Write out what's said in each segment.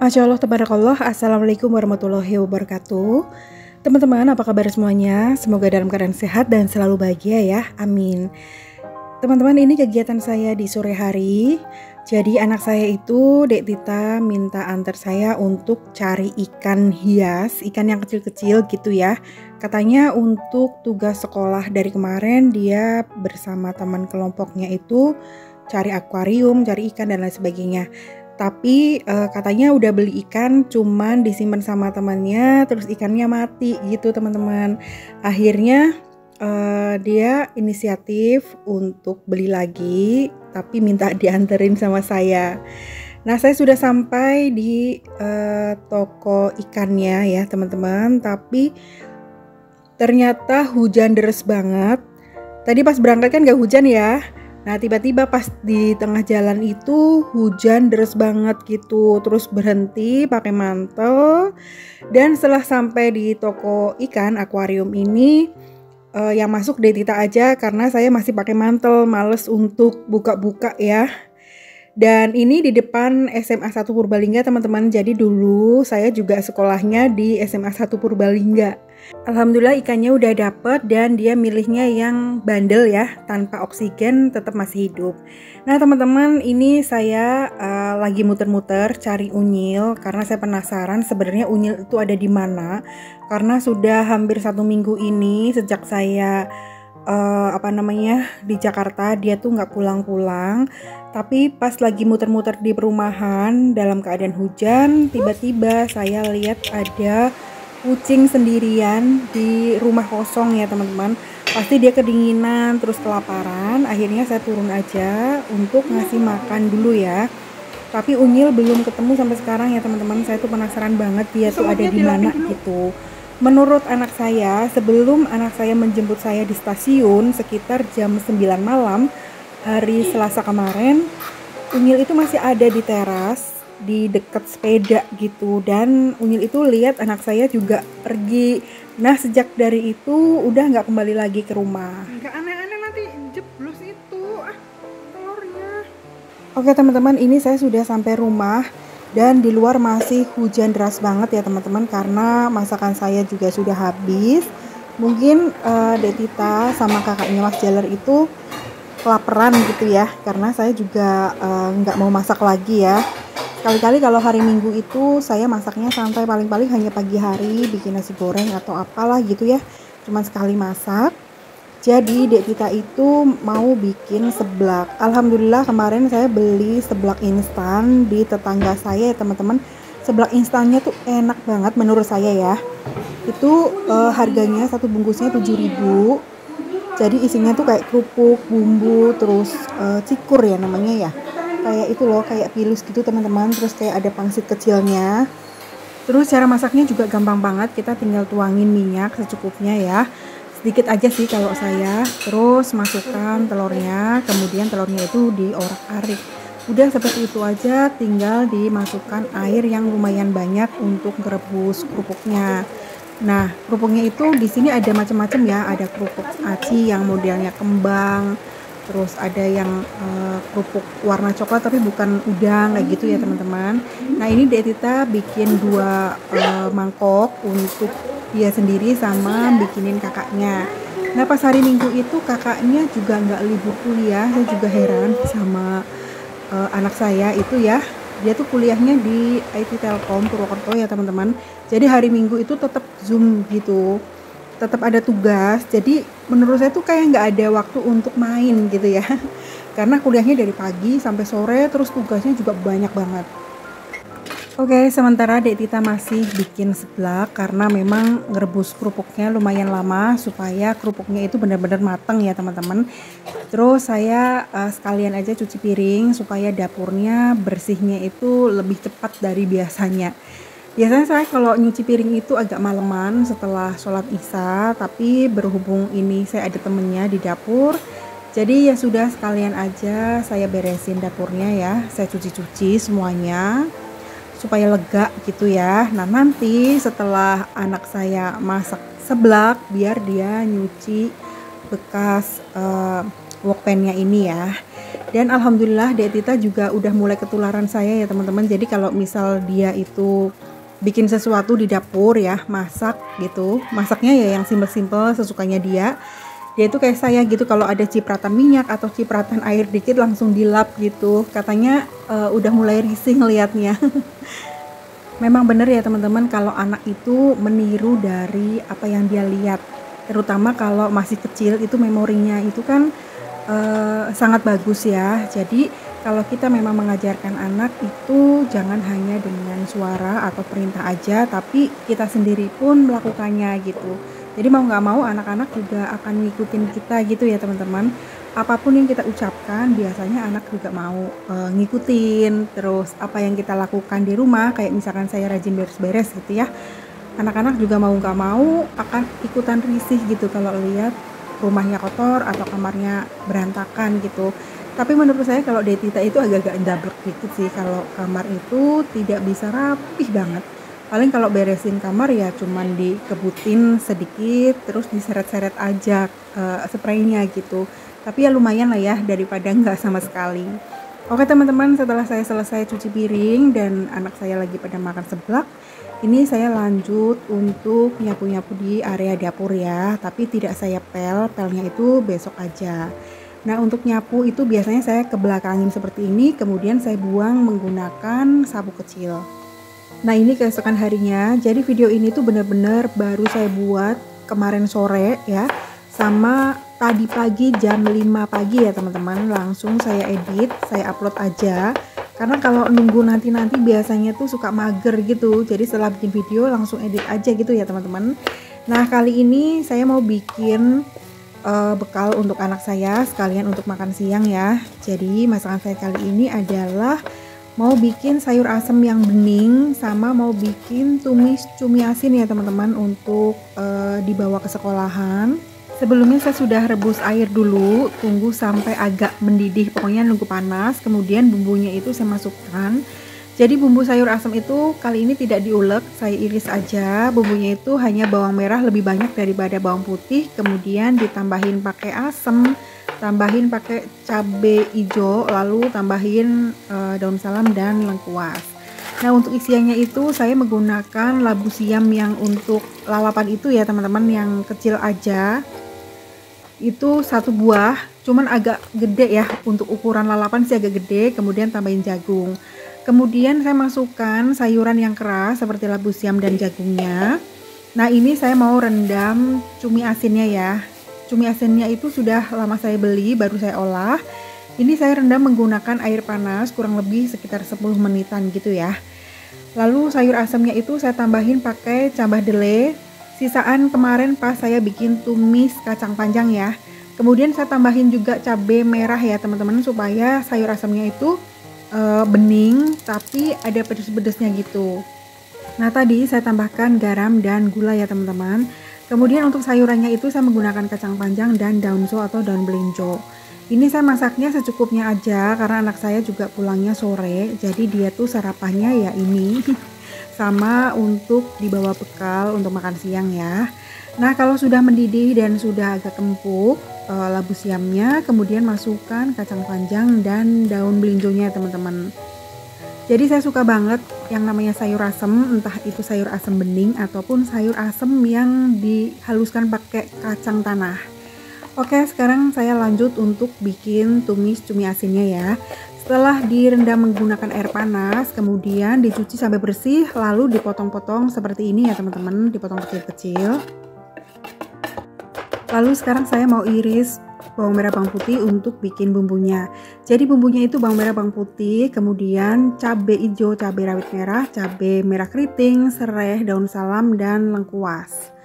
Masya Allah, tabarakallah. Assalamualaikum warahmatullahi wabarakatuh. Teman-teman, apa kabar semuanya? Semoga dalam keadaan sehat dan selalu bahagia ya, amin. Teman-teman, ini kegiatan saya di sore hari. Jadi anak saya itu, Dek Tita minta antar saya untuk cari ikan hias, ikan yang kecil-kecil gitu ya. Katanya untuk tugas sekolah dari kemarin dia bersama teman kelompoknya itu cari akuarium, cari ikan dan lain sebagainya. Tapi katanya udah beli ikan cuman disimpan sama temannya, terus ikannya mati gitu teman-teman. Akhirnya dia inisiatif untuk beli lagi, tapi minta dianterin sama saya. Nah, saya sudah sampai di toko ikannya ya teman-teman, tapi ternyata hujan deras banget. Tadi pas berangkat kan gak hujan ya. Nah, tiba-tiba pas di tengah jalan itu hujan deras banget gitu. Terus berhenti pakai mantel. Dan setelah sampai di toko ikan akuarium ini, yang masuk Dek Tita aja karena saya masih pakai mantel, males untuk buka-buka ya. Dan ini di depan SMA 1 Purbalingga teman-teman. Jadi dulu saya juga sekolahnya di SMA 1 Purbalingga. Alhamdulillah ikannya udah dapet dan dia milihnya yang bandel ya, tanpa oksigen, tetap masih hidup. Nah teman-teman, ini saya lagi muter-muter cari unyil karena saya penasaran sebenarnya unyil itu ada di mana. Karena sudah hampir 1 minggu ini sejak saya di Jakarta, dia tuh nggak pulang-pulang. Tapi pas lagi muter-muter di perumahan dalam keadaan hujan, tiba-tiba saya lihat ada kucing sendirian di rumah kosong ya teman-teman. Pasti dia kedinginan terus kelaparan. Akhirnya saya turun aja untuk ngasih makan dulu ya. Tapi unyil belum ketemu sampai sekarang ya teman-teman. Saya tuh penasaran banget dia tuh ada di mana gitu. Menurut anak saya, sebelum anak saya menjemput saya di stasiun sekitar jam 9 malam hari Selasa kemarin, unyil itu masih ada di teras di dekat sepeda gitu, dan unyil itu lihat anak saya juga pergi. Nah sejak dari itu udah nggak kembali lagi ke rumah. Nggak aneh-aneh, nanti jeblos itu telurnya. Oke teman-teman, ini saya sudah sampai rumah dan di luar masih hujan deras banget ya teman-teman, karena masakan saya juga sudah habis. Mungkin Dek Tita sama kakaknya Mas Jaler itu kelaparan gitu ya, karena saya juga nggak mau masak lagi ya. Kali-kali kalau hari Minggu itu saya masaknya santai, paling-paling hanya pagi hari bikin nasi goreng atau apalah gitu ya, cuman sekali masak. Jadi Dek Tita itu mau bikin seblak. Alhamdulillah kemarin saya beli seblak instan di tetangga saya ya teman-teman. Seblak instannya tuh enak banget menurut saya ya. Itu harganya satu bungkusnya 7.000. Jadi isinya tuh kayak kerupuk, bumbu, terus cikur ya namanya ya, kayak itu loh, kayak pilus gitu teman-teman. Terus kayak ada pangsit kecilnya. Terus cara masaknya juga gampang banget, kita tinggal tuangin minyak secukupnya ya, sedikit aja sih kalau saya. Terus masukkan telurnya, kemudian telurnya itu diorak-arik. Udah seperti itu aja, tinggal dimasukkan air yang lumayan banyak untuk merebus kerupuknya. Nah, kerupuknya itu di sini ada macam-macam ya, ada kerupuk aci yang modelnya kembang, terus ada yang kerupuk warna coklat tapi bukan udang kayak gitu ya teman-teman. Nah, ini Dek Tita bikin 2 mangkok untuk dia sendiri sama bikinin kakaknya. Nah, pas hari Minggu itu kakaknya juga nggak libur kuliah. Saya juga heran sama anak saya itu ya. Dia tuh kuliahnya di IT Telkom Purwokerto ya teman-teman. Jadi hari Minggu itu tetap Zoom gitu, tetap ada tugas. Jadi menurut saya tuh kayak nggak ada waktu untuk main gitu ya. Karena kuliahnya dari pagi sampai sore, terus tugasnya juga banyak banget. Oke, sementara Dek Tita masih bikin seblak karena memang ngerebus kerupuknya lumayan lama supaya kerupuknya itu benar-benar matang ya teman-teman. Terus saya sekalian aja cuci piring supaya dapurnya bersihnya itu lebih cepat dari biasanya. Biasanya saya kalau nyuci piring itu agak maleman setelah sholat isya, tapi berhubung ini saya ada temennya di dapur, jadi ya sudah sekalian aja saya beresin dapurnya ya, saya cuci-cuci semuanya supaya lega gitu ya. Nah nanti setelah anak saya masak seblak, biar dia nyuci bekas wokpennya ini ya. Dan alhamdulillah Dek Tita juga udah mulai ketularan saya ya teman-teman. Jadi kalau misal dia itu bikin sesuatu di dapur ya, masak gitu, masaknya ya yang simpel-simpel sesukanya dia. Dia itu kayak saya gitu, kalau ada cipratan minyak atau cipratan air dikit langsung dilap gitu. Katanya udah mulai risih ngelihatnya. Memang bener ya teman-teman, kalau anak itu meniru dari apa yang dia lihat. Terutama kalau masih kecil itu memorinya itu kan sangat bagus ya. Jadi kalau kita memang mengajarkan anak itu jangan hanya dengan suara atau perintah aja, tapi kita sendiri pun melakukannya gitu. Jadi mau nggak mau anak-anak juga akan ngikutin kita gitu ya teman-teman. Apapun yang kita ucapkan biasanya anak juga mau ngikutin. Terus apa yang kita lakukan di rumah, kayak misalkan saya rajin beres-beres gitu ya, anak-anak juga mau nggak mau akan ikutan risih gitu kalau lihat rumahnya kotor atau kamarnya berantakan gitu. Tapi menurut saya kalau Dek Tita itu agak-agak ndablek dikit sih, kalau kamar itu tidak bisa rapih banget. Paling kalau beresin kamar ya cuman dikebutin sedikit terus diseret-seret aja spraynya gitu. Tapi ya lumayan lah ya daripada nggak sama sekali. Oke teman-teman, setelah saya selesai cuci piring dan anak saya lagi pada makan seblak, ini saya lanjut untuk nyapu-nyapu di area dapur ya, tapi tidak saya pelnya itu besok aja. Nah untuk nyapu itu biasanya saya kebelakangin seperti ini, kemudian saya buang menggunakan sapu kecil. Nah ini keesokan harinya, jadi video ini tuh bener-bener baru saya buat kemarin sore ya, sama tadi pagi jam 5 pagi ya teman-teman, langsung saya edit, saya upload aja. Karena kalau nunggu nanti biasanya tuh suka mager gitu, jadi setelah bikin video langsung edit aja gitu ya teman-teman. Nah kali ini saya mau bikin bekal untuk anak saya sekalian untuk makan siang ya. Jadi masakan saya kali ini adalah mau bikin sayur asem yang bening sama mau bikin tumis cumi asin ya teman-teman untuk dibawa ke sekolahan. Sebelumnya saya sudah rebus air dulu, tunggu sampai agak mendidih, pokoknya nunggu panas, kemudian bumbunya itu saya masukkan. Jadi bumbu sayur asam itu kali ini tidak diulek, saya iris aja. Bumbunya itu hanya bawang merah lebih banyak daripada bawang putih, kemudian ditambahin pakai asam, tambahin pakai cabai hijau, lalu tambahin daun salam dan lengkuas. Nah untuk isiannya itu saya menggunakan labu siam yang untuk lalapan itu ya teman-teman, yang kecil aja. Itu satu buah, cuman agak gede ya, untuk ukuran lalapan sih agak gede, kemudian tambahin jagung. Kemudian saya masukkan sayuran yang keras seperti labu siam dan jagungnya. Nah ini saya mau rendam cumi asinnya ya. Cumi asinnya itu sudah lama saya beli, baru saya olah. Ini saya rendam menggunakan air panas kurang lebih sekitar 10 menitan gitu ya. Lalu sayur asamnya itu saya tambahin pakai cabai dele, sisaan kemarin pas saya bikin tumis kacang panjang ya. Kemudian saya tambahin juga cabai merah ya teman-teman, supaya sayur asamnya itu bening tapi ada pedes-pedesnya gitu. Nah tadi saya tambahkan garam dan gula ya teman-teman. Kemudian untuk sayurannya itu saya menggunakan kacang panjang dan daunso atau daun belinjo. Ini saya masaknya secukupnya aja karena anak saya juga pulangnya sore, jadi dia tuh sarapannya ya ini sama untuk dibawa bekal untuk makan siang ya. Nah kalau sudah mendidih dan sudah agak empuk labu siamnya, kemudian masukkan kacang panjang dan daun belinjonya teman-teman. Jadi saya suka banget yang namanya sayur asem, entah itu sayur asem bening ataupun sayur asem yang dihaluskan pakai kacang tanah. Oke, sekarang saya lanjut untuk bikin tumis cumi asinnya ya. Setelah direndam menggunakan air panas, kemudian dicuci sampai bersih, lalu dipotong-potong seperti ini ya teman-teman, dipotong kecil-kecil. Lalu sekarang saya mau iris bawang merah bawang putih untuk bikin bumbunya. Jadi bumbunya itu bawang merah bawang putih, kemudian cabai hijau, cabai rawit merah, cabai merah keriting, serai, daun salam, dan lengkuas.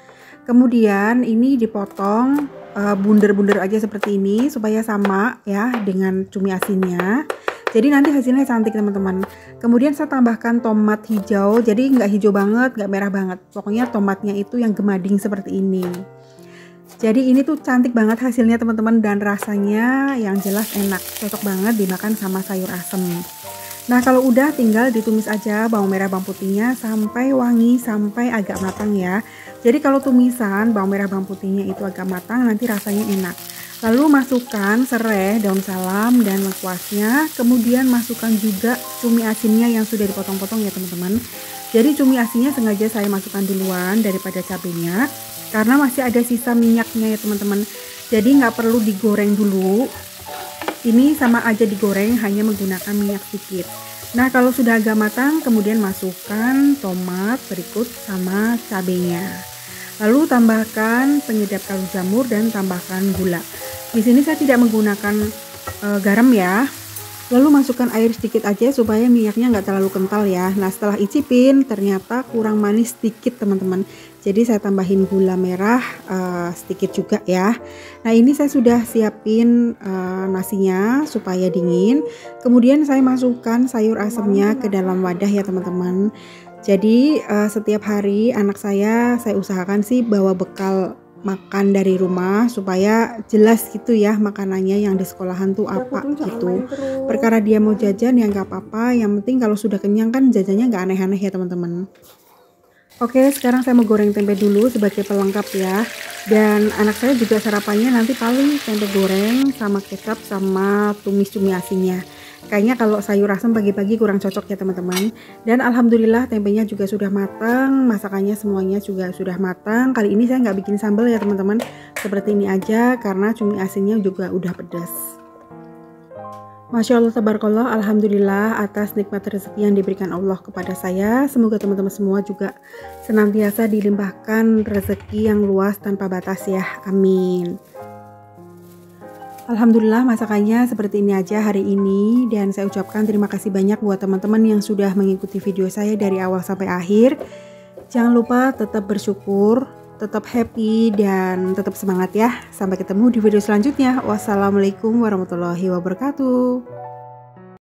Kemudian ini dipotong bunder-bunder aja seperti ini supaya sama ya dengan cumi asinnya. Jadi nanti hasilnya cantik teman-teman. Kemudian saya tambahkan tomat hijau, jadi nggak hijau banget, nggak merah banget. Pokoknya tomatnya itu yang gemading seperti ini. Jadi ini tuh cantik banget hasilnya teman-teman, dan rasanya yang jelas enak, cocok banget dimakan sama sayur asem. Nah kalau udah tinggal ditumis aja bawang merah bawang putihnya sampai wangi, sampai agak matang ya. Jadi kalau tumisan bawang merah bawang putihnya itu agak matang, nanti rasanya enak. Lalu masukkan serai, daun salam, dan lengkuasnya. Kemudian masukkan juga cumi asinnya yang sudah dipotong-potong ya teman-teman. Jadi cumi asinnya sengaja saya masukkan duluan daripada cabenya, karena masih ada sisa minyaknya ya teman-teman. Jadi nggak perlu digoreng dulu. Ini sama aja digoreng, hanya menggunakan minyak sedikit. Nah kalau sudah agak matang, kemudian masukkan tomat berikut sama cabenya. Lalu tambahkan penyedap kaldu jamur dan tambahkan gula. Di sini saya tidak menggunakan garam ya. Lalu masukkan air sedikit aja supaya minyaknya nggak terlalu kental ya. Nah setelah icipin ternyata kurang manis sedikit teman-teman. Jadi saya tambahin gula merah sedikit juga ya. Nah ini saya sudah siapin nasinya supaya dingin. Kemudian saya masukkan sayur asemnya ke dalam wadah ya teman-teman. Jadi setiap hari anak saya usahakan sih bawa bekal makan dari rumah supaya jelas gitu ya makanannya yang di sekolahan tuh apa gitu. Perkara dia mau jajan ya nggak apa-apa, yang penting kalau sudah kenyang kan jajannya nggak aneh-aneh ya teman-teman. Oke, sekarang saya mau goreng tempe dulu sebagai pelengkap ya. Dan anak saya juga sarapannya nanti paling tempe goreng sama kecap sama tumis cumi asinnya. Kayaknya kalau sayur asam pagi-pagi kurang cocok ya teman-teman. Dan alhamdulillah tempenya juga sudah matang, masakannya semuanya juga sudah matang. Kali ini saya nggak bikin sambal ya teman-teman, seperti ini aja karena cumi asinnya juga udah pedas. Masya Allah, tabarakallah, alhamdulillah atas nikmat rezeki yang diberikan Allah kepada saya. Semoga teman-teman semua juga senantiasa dilimpahkan rezeki yang luas tanpa batas ya, amin. Alhamdulillah masakannya seperti ini aja hari ini, dan saya ucapkan terima kasih banyak buat teman-teman yang sudah mengikuti video saya dari awal sampai akhir. Jangan lupa tetap bersyukur, tetap happy, dan tetap semangat ya. Sampai ketemu di video selanjutnya. Wassalamualaikum warahmatullahi wabarakatuh.